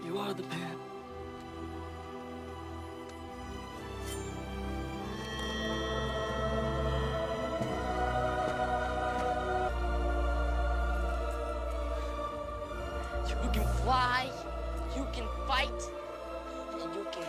You are the path. You can fly, you can fight, and you can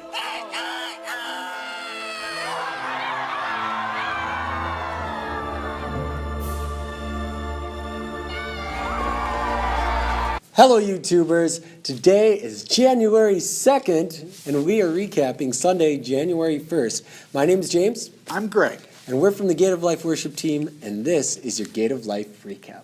Hello YouTubers, today is January 2nd and we are recapping Sunday, January 1st. My name is James. I'm Greg. And we're from the Gate of Life worship team and this is your Gate of Life recap.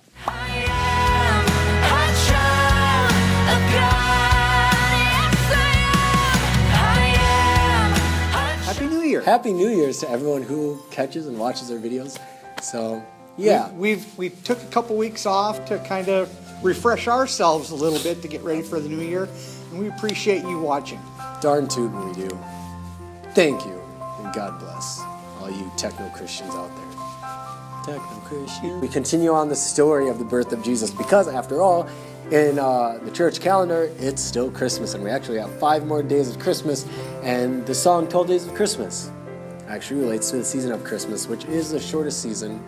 Happy New Year. Happy New Year's to everyone who catches and watches our videos. So, yeah. We took a couple weeks off to kind of refresh ourselves a little bit to get ready for the new year, and we appreciate you watching. Darn tootin' we do. Thank you, and God bless all you techno-Christians out there. Techno-Christians. We continue on the story of the birth of Jesus because, after all, in the church calendar, it's still Christmas, and we actually have 5 more days of Christmas, and the song 12 Days of Christmas actually relates to the season of Christmas, which is the shortest season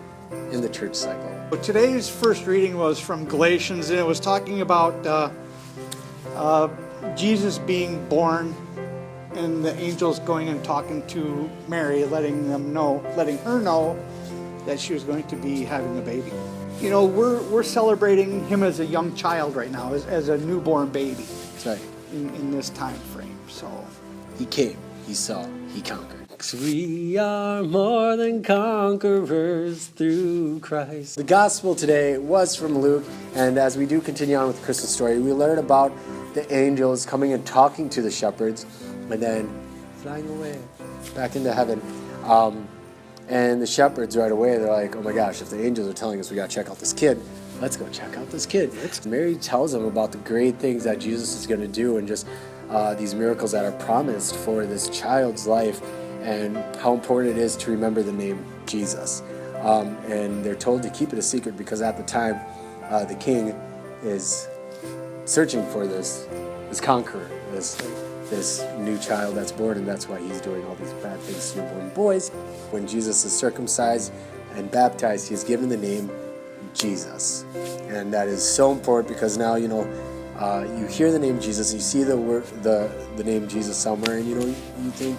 in the church cycle. Today's first reading was from Galatians, and it was talking about Jesus being born and the angels going and talking to Mary, letting her know that she was going to be having a baby. You know, we're celebrating him as a young child right now, as a newborn baby. That's right. In this time frame. So he came, he saw, he conquered. 'Cause we are more than conquerors through Christ. The gospel today was from Luke, and as we do continue on with the Christmas story, we learn about the angels coming and talking to the shepherds, and then flying away back into heaven. And the shepherds right away, they're like, oh my gosh, if the angels are telling us we gotta check out this kid, let's go check out this kid. Mary tells them about the great things that Jesus is gonna do and just these miracles that are promised for this child's life, and how important it is to remember the name Jesus. And they're told to keep it a secret because at the time, the king is searching for this conqueror, this new child that's born, and that's why he's doing all these bad things to newborn boys. When Jesus is circumcised and baptized, he's given the name Jesus. And that is so important because now, you know, you hear the name Jesus, you see the name Jesus somewhere, and you know, you think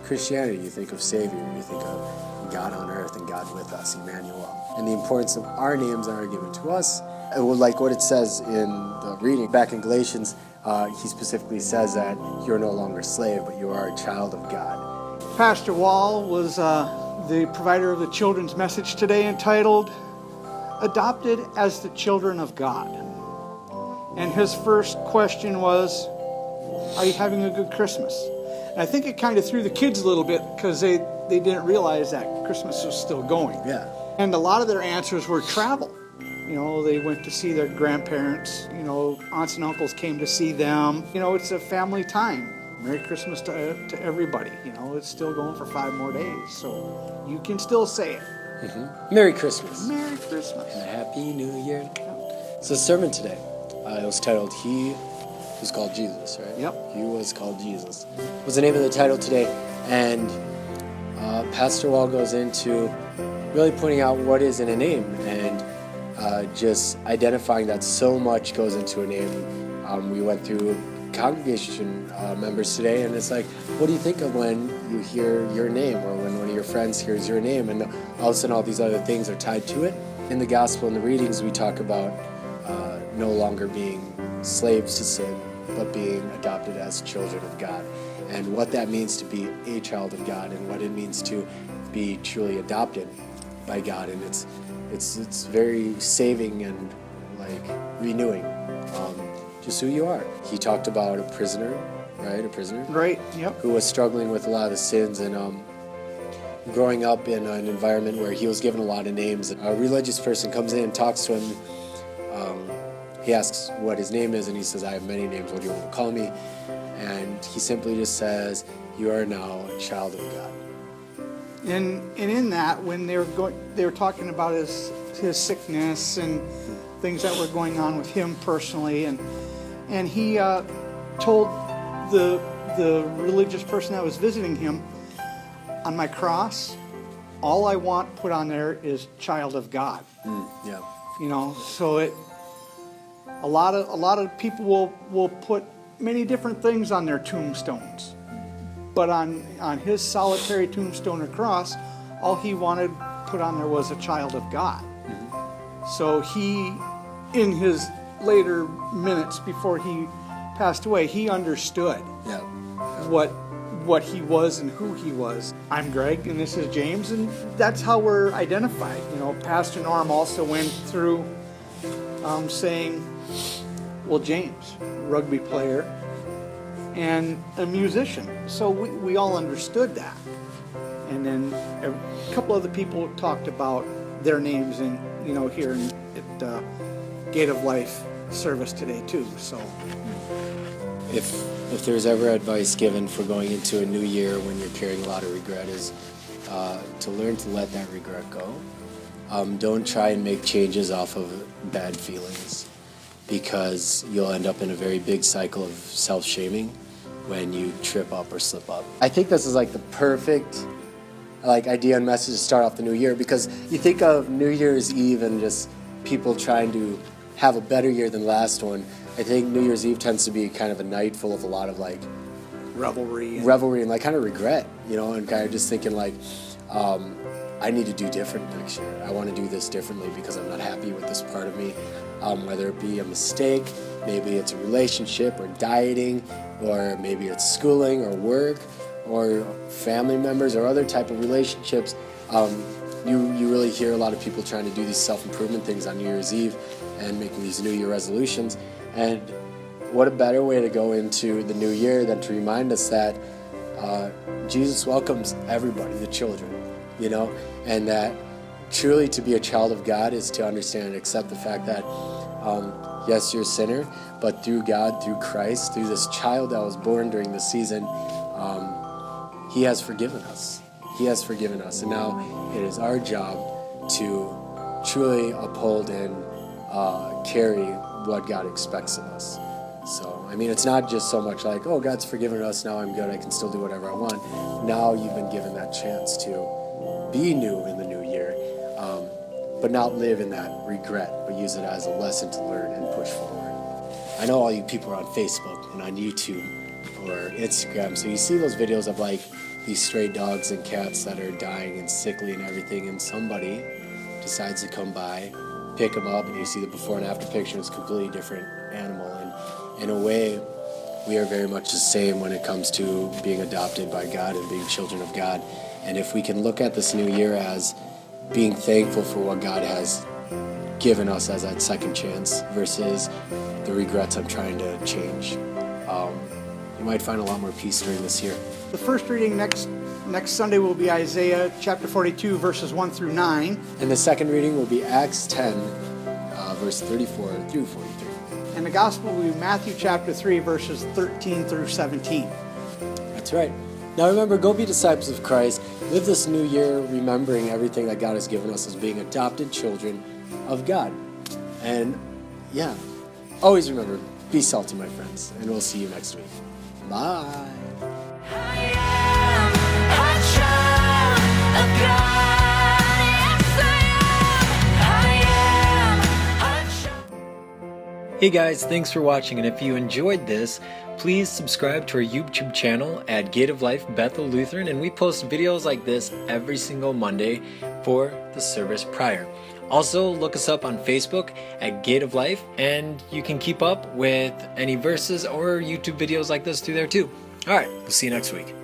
Christianity, you think of Savior, you think of God on earth and God with us, Emmanuel. And the importance of our names that are given to us. Like what it says in the reading back in Galatians, he specifically says that you're no longer a slave, but you are a child of God. Pastor Wall was the provider of the children's message today entitled, Adopted as the Children of God. And his first question was, are you having a good Christmas? And I think it kind of threw the kids a little bit because they didn't realize that Christmas was still going. Yeah. And a lot of their answers were travel. You know, they went to see their grandparents. You know, aunts and uncles came to see them. You know, it's a family time. Merry Christmas to everybody. You know, it's still going for 5 more days. So you can still say it. Mm-hmm. Merry Christmas. Merry Christmas. And a Happy New Year. So the sermon today, it was titled, He was called Jesus, right? Yep. He was called Jesus was the name of the title today. And Pastor Wall goes into really pointing out what is in a name and just identifying that so much goes into a name. We went through congregation members today, and it's like, what do you think of when you hear your name or when one of your friends hears your name? And all of a sudden all these other things are tied to it. In the gospel and the readings, we talk about no longer being slaves to sin, but being adopted as children of God, and what that means to be a child of God, and what it means to be truly adopted by God. And it's very saving and like renewing just who you are. He talked about a prisoner, right? A prisoner, Right. Yep. who was struggling with a lot of the sins and growing up in an environment where he was given a lot of names. A religious person comes in and talks to him. He asks what his name is, and he says, I have many names, what do you want to call me? And he simply just says, you are now a child of God. And in that, when they were talking about his sickness and things that were going on with him personally, and he told the religious person that was visiting him, on my cross, all I want put on there is child of God. Yeah. You know, so a lot of people will put many different things on their tombstones, but on his solitary tombstone or cross, all he wanted put on there was a child of God. So he, in his later minutes before he passed away, he understood what he was and who he was. I'm Greg, and this is James, and that's how we're identified. You know, Pastor Norm also went through saying, well, James, rugby player and a musician. So we all understood that. And then a couple other people talked about their names in, you know, here at Gate of Life service today too. So if there's ever advice given for going into a new year when you're carrying a lot of regret, is to learn to let that regret go. Don't try and make changes off of bad feelings, because you'll end up in a very big cycle of self-shaming when you trip up or slip up. I think this is like the perfect idea and message to start off the new year, because you think of New Year's Eve and just people trying to have a better year than last one. I think New Year's Eve tends to be kind of a night full of a lot of revelry and kind of regret, you know, and kind of just thinking I need to do different next year. I want to do this differently because I'm not happy with this part of me, whether it be a mistake, maybe it's a relationship or dieting, or maybe it's schooling or work or family members or other type of relationships. You really hear a lot of people trying to do these self-improvement things on New Year's Eve and making these New Year resolutions. And what a better way to go into the new year than to remind us that Jesus welcomes everybody, the children, you know, and that truly to be a child of God is to understand and accept the fact that, yes, you're a sinner, but through God, through Christ, through this child that was born during the season, He has forgiven us. He has forgiven us, and now it is our job to truly uphold and carry what God expects of us. So, I mean, it's not just so much like, oh, God's forgiven us, now I'm good, I can still do whatever I want. Now you've been given that chance to be new in the new year, but not live in that regret, but use it as a lesson to learn and push forward. I know all you people are on Facebook and on YouTube or Instagram, so you see those videos of these stray dogs and cats that are dying and sickly and everything, and somebody decides to come by, pick them up, and you see the before and after picture. It's a completely different animal. And in a way, we are very much the same when it comes to being adopted by God and being children of God. And if we can look at this new year as being thankful for what God has given us as that second chance versus the regrets I'm trying to change, you might find a lot more peace during this year. The first reading next Sunday will be Isaiah chapter 42, verses 1 through 9. And the second reading will be Acts 10, verse 34 through 43. And the gospel will be Matthew chapter 3, verses 13 through 17. That's right. Now remember, go be disciples of Christ. Live this new year remembering everything that God has given us as being adopted children of God. And yeah, always remember, be salty, my friends. And we'll see you next week. Bye. Hey guys, thanks for watching, and if you enjoyed this, please subscribe to our YouTube channel at Gate of Life Bethel Lutheran, and we post videos like this every single Monday for the service prior. Also, look us up on Facebook at Gate of Life, and you can keep up with any verses or YouTube videos like this through there too. Alright, we'll see you next week.